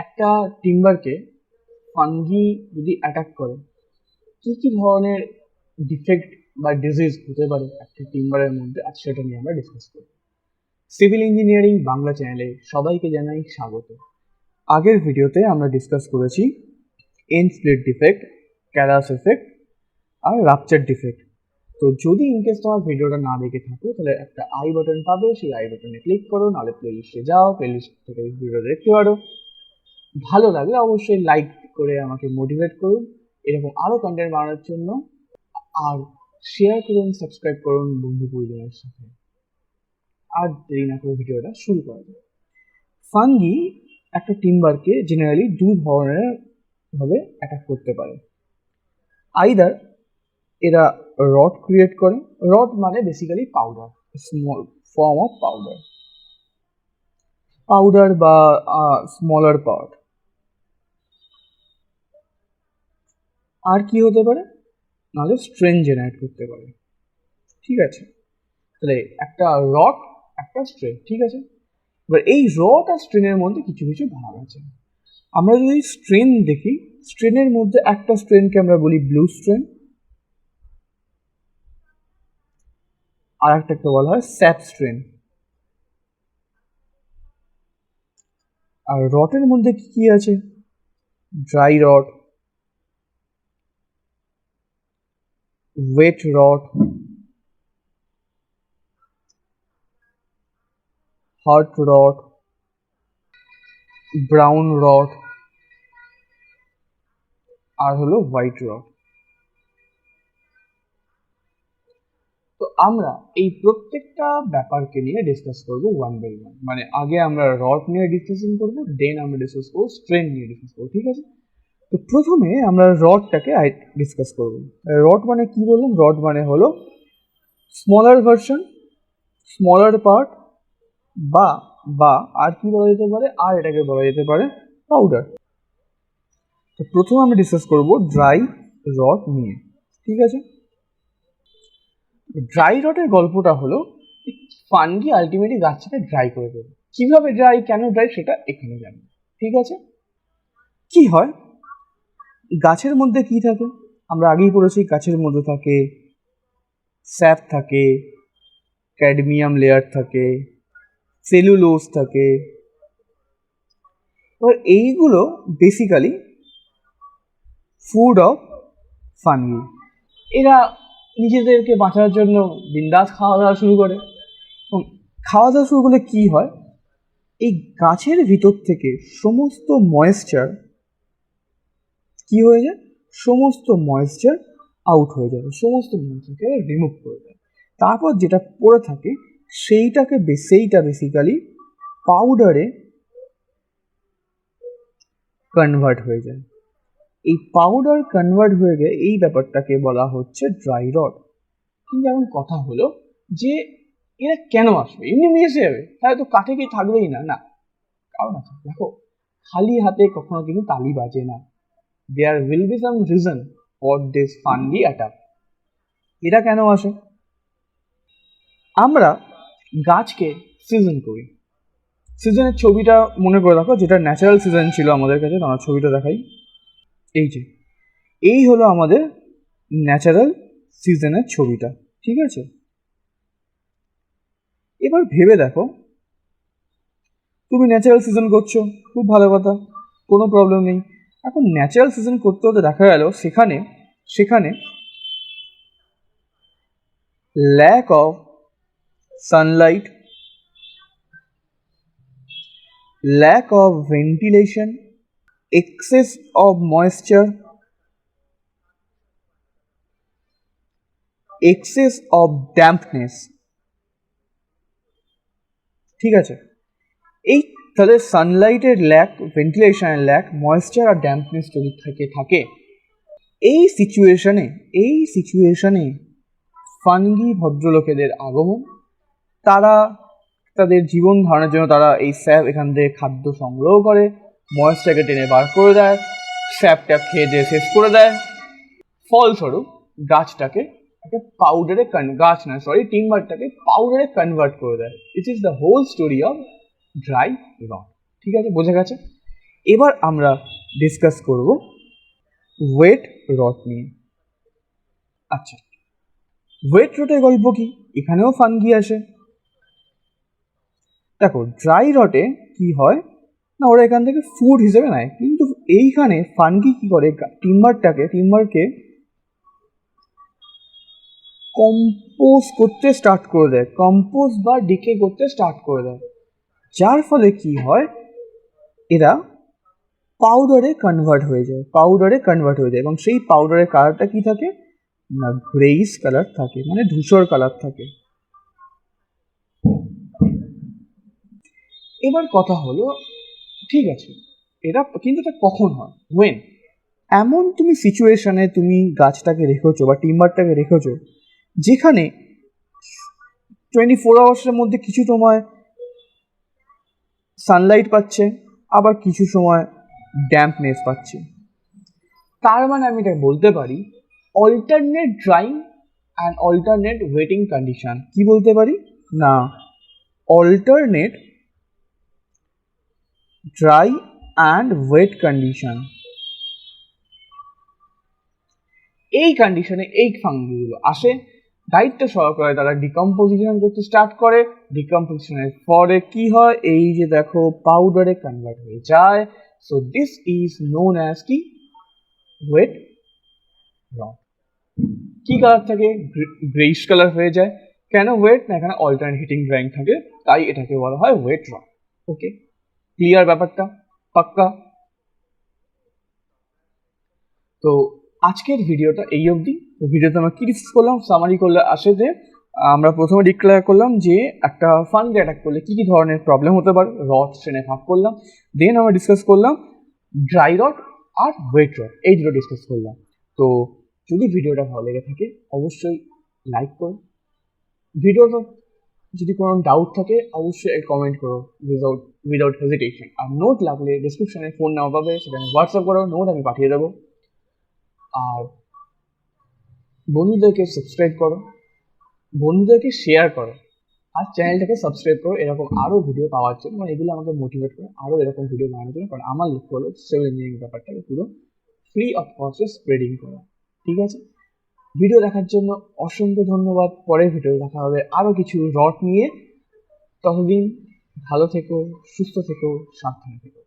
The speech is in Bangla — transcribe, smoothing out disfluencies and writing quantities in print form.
একটা টিম্বারকে ফাঙ্গি যদি অ্যাটাক করে কি কি ধরনের ডিফেক্ট বা ডিজিজ হতে পারে একটা টিম্বারের মধ্যে, আজ সেটা নিয়ে আমরা ডিসকাস করব। সিভিল ইঞ্জিনিয়ারিং বাংলা চ্যানেলে সবাইকে জানাই স্বাগত। আগের ভিডিওতে আমরা ডিসকাস করেছি and split defect, callus effect আর রাপচার ডিফেক্ট। তো যদি ইনকেস তোমার ভিডিওটা না দেখে থাকো তাহলে একটা আই বাটন পাবে, সেই আই বাটনে ক্লিক করো, নাহলে প্লেলিস্টে যাও, প্লেলিস্ট থেকে ভিডিও দেখতে পারো। ভালো লাগলে অবশ্যই লাইক করে আমাকে মোটিভেট করুন এরকম আরো কন্টেন্ট বানানোর জন্য, আর শেয়ার করুন, সাবস্ক্রাইব করুন বন্ধু পরিজনের সাথে। আর দেরি না করে ভিডিওটা শুরু করা যায়। ফাঙ্গি একটা টিম্বারকে জেনারেলি দু ধরনের ভাবে অ্যাটাক করতে পারে। আইদার এরা রড ক্রিয়েট করে, রড মানে basically powder, small form of powder বা স্মলার পার্ট। আর কি হতে পারে, নাহলে স্ট্রেন জেনারেট করতে পারে। ঠিক আছে, তাহলে একটা রড একটা স্ট্রেন। ঠিক আছে, এবার এই রড আর স্ট্রেনের মধ্যে কিছু কিছু ভাগ আছে। আমরা যদি স্ট্রেন দেখি, স্ট্রেনের মধ্যে একটা স্ট্রেনকে আমরা বলি ব্লু স্ট্রেন, আর একটাকে বলা হয় স্যাপ স্ট্রেন। আর রটের মধ্যে কি কি আছে, dry rot, wet rot, heart rot, brown rot, আর হলো হোয়াইট রড। তো আমরা এই প্রত্যেকটা ব্যাপারকে নিয়ে ডিসকাস করব ওয়ান বাই ওয়ান। মানে আগে আমরা রড নিয়ে ডিসকাশন করব, দেন আমরা ডিসকাস করব স্ট্রেন নিয়ে ডিসকাস করবো। ঠিক আছে, তো প্রথমে আমরা রডটাকে ডিসকাস করব। রড মানে কি বললাম, রড মানে হলো স্মলার ভার্সন, স্মলার পার্ট, বা বা আর কি বলা যেতে পারে, আর এটাকে বলা যেতে পারে পাউডার। তো প্রথমে আমরা ডিসকাস করব ড্রাই রড নিয়ে। ঠিক আছে, ড্রাই রডের গল্পটা হলো ফাঙ্গি আলটিমেটলি গাছটাকে ড্রাই করে দেবে। কিভাবে ড্রাই, কেন ড্রাই, সেটা এখানে জানি। ঠিক আছে, কি হয় গাছের মধ্যে কি থাকে, আমরা আগেই পড়েছি গাছের মধ্যে থাকে স্যাপ থাকে, ক্যাডমিয়াম লেয়ার থাকে, সেলুলোজ থাকে। এবার এইগুলো বেসিক্যালি ফুড অফ ফাঙ্গি। এরা নিজেদেরকে বাঁচানোর জন্য বিন্দাস খাওয়া দাওয়া শুরু করে। খাওয়া দাওয়া শুরু করলে কি হয়, এই গাছের ভিতর থেকে সমস্ত ময়েশ্চার কি হয়ে যায়, সমস্ত ময়েশ্চার আউট হয়ে যাবে, সমস্ত ময়েশ্চারকে রিমুভ করে দেয়। তারপর যেটা পড়ে থাকে সেইটা বেসিক্যালি পাউডারে কনভার্ট হয়ে যায়। এই পাউডার কনভার্ট হয়ে গেলে এই ব্যাপারটাকে বলা হচ্ছে ড্রাই রড। কিন্তু এখন কথা হলো যে এরা কেন আসবে, এমনি মিশে যাবে, তাহলে তো কাঠে কি থাকবেই না, না কারণ আছে। দেখো, খালি হাতে কখনো কিন্তু তালি বাজে না। There will be some reason for this fungi attack. এটা কেন আসে, আমরা গাছকে সিজন করি। সিজনের ছবিটা মনে করে রাখো, যেটা ন্যাচারাল সিজন ছিল আমাদের কাছে। আমার ছবিটা দেখাই, এই হলো আমাদের ন্যাচারাল সিজনের ছবিটা। ঠিক আছে, এবার ভেবে দেখো, তুমি ন্যাচারাল সিজন করছো, খুব ভালো কথা, কোনো প্রবলেম নেই। এখন ন্যাচারাল সিজন করতে হতে দেখা গেল সেখানে lack of sunlight, lack of ventilation, excess of moisture, excess of dampness. ঠিক আছে, এই তাহলে সানলাইটের ল্যাক, ভেন্টিলেশনের ল্যাক, ময়েশ্চার আর ড্যাম্পনেস যদি থাকে এই সিচুয়েশনে ফাঙ্গি ভদ্রলোকেদের আগমন। তারা তাদের জীবন ধারণের জন্য তারা এই স্যাপ এখান থেকে খাদ্য সংগ্রহ করে, ময়েশ্চারকে টেনে বার করে দেয়, স্যাপটা খেয়ে দিয়ে শেষ করে দেয়। ফলস্বরূপ গাছটাকে একটা পাউডারে টিম্বারটাকে পাউডারে কনভার্ট করে দেয়। It is the whole story of dry rod. ঠিক আছে, বোঝা গেছে? এবার আমরা ডিসকাস করব ওয়েট রট নিয়ে। আচ্ছা, ওয়েট রটের গল্প কি? এখানেও ফানগি আসে। দেখো, ড্রাই রটে কি হয় না, ওরা এখান থেকে ফুড হিসেবে নেয়, কিন্তু এইখানে ফানগি কি করে, টিম্বারকে কম্পোজ করতে স্টার্ট করে দেয়, কম্পোজ বা ডিকে করতে স্টার্ট করে দেয়, যার ফলে কি হয়, এরা পাউডারে কনভার্ট হয়ে যায় এবং সেই পাউডারের কালারটা কি থাকে না, গ্রেইশ কালার থাকে, মানে ধূসর কালার থাকে। এবার কথা হলো, ঠিক আছে, এটা কিন্তু এটা কখন হয়, ওয়েন এমন তুমি সিচুয়েশনে তুমি গাছটাকে রেখেছো বা টিম্বারটাকে রেখেছো যেখানে 24 আওয়ার্সের মধ্যে কিছু সময় সানলাইট পাচ্ছে, আবার কিছু সময় ড্যাম্পনেস পাচ্ছে। তার মানে আমি এটা বলতে পারি alternate drying and alternate wetting condition. কি বলতে পারি না, alternate dry and wet condition. এই কন্ডিশনে এই ফাঙ্গিগুলো আসে, দায়িত্ব সহকারে তারা ডিকম্পোজিশন করতে স্টার্ট করে। ডিকম্পোজিশনের পরে কি হয়, এই যে দেখো পাউডারে কনভার্ট হয়ে যায়। So this is known as কি, ওয়েট রট। কি কালার থাকে, গ্রেইশ কালার হয়ে যায়। কেন ওয়েট না, এখানে অল্টারনেট হিটিং ড্রাইং থাকে, তাই এটাকে বলা হয় ওয়েট রট। ওকে, ক্লিয়ার ব্যাপারটা? পাক্কা? তো আজকের ভিডিওটা এই অবধি। তো ভিডিওতে আমরা কি ডিসকাস করলাম, সামারি করলে আসে যে আমরা প্রথমে ডিক্লেয়ার করলাম যে একটা ফাঙ্গি অ্যাটাক করলে কি কি ধরনের প্রবলেম হতে পারে, রট শ্রেণী ভাগ করলাম। দেন আমরা ডিসকাস করলাম ড্রাই রট আর ওয়েট রট, এই দুটো ডিসকাস করলাম। তো যদি ভিডিওটা ভালো লেগে থাকে অবশ্যই লাইক করো, ভিডিওটা যদি কোনো ডাউট থাকে অবশ্যই কমেন্ট করো উইদাউট হেজিটেশন। আর নোট লাগলে ডিসক্রিপশনে ফোন নাম্বার পাবে, সেখানে হোয়াটসঅ্যাপ করো, নোট আমি পাঠিয়ে দেবো। আর বন্ধুদেরকে সাবস্ক্রাইব করো, বন্ধুদেরকে শেয়ার করো, আর চ্যানেলটাকে সাবস্ক্রাইব করো এরকম আরও ভিডিও পাওয়ার জন্য। মানে এগুলো আমাকে মোটিভেট করে আরও এরকম ভিডিও বানানোর জন্য, কারণ আমার লক্ষ্য হলো সিভিল ইঞ্জিনিয়ারিং ব্যাপারটাকে পুরো ফ্রি অফ কস্টে স্প্রেডিং করা। ঠিক আছে, ভিডিও দেখার জন্য অসংখ্য ধন্যবাদ। পরের ভিডিও দেখা হবে আরও কিছু রট নিয়ে। ততদিন ভালো থেকো, সুস্থ থেকো, সাবধানে থেকো।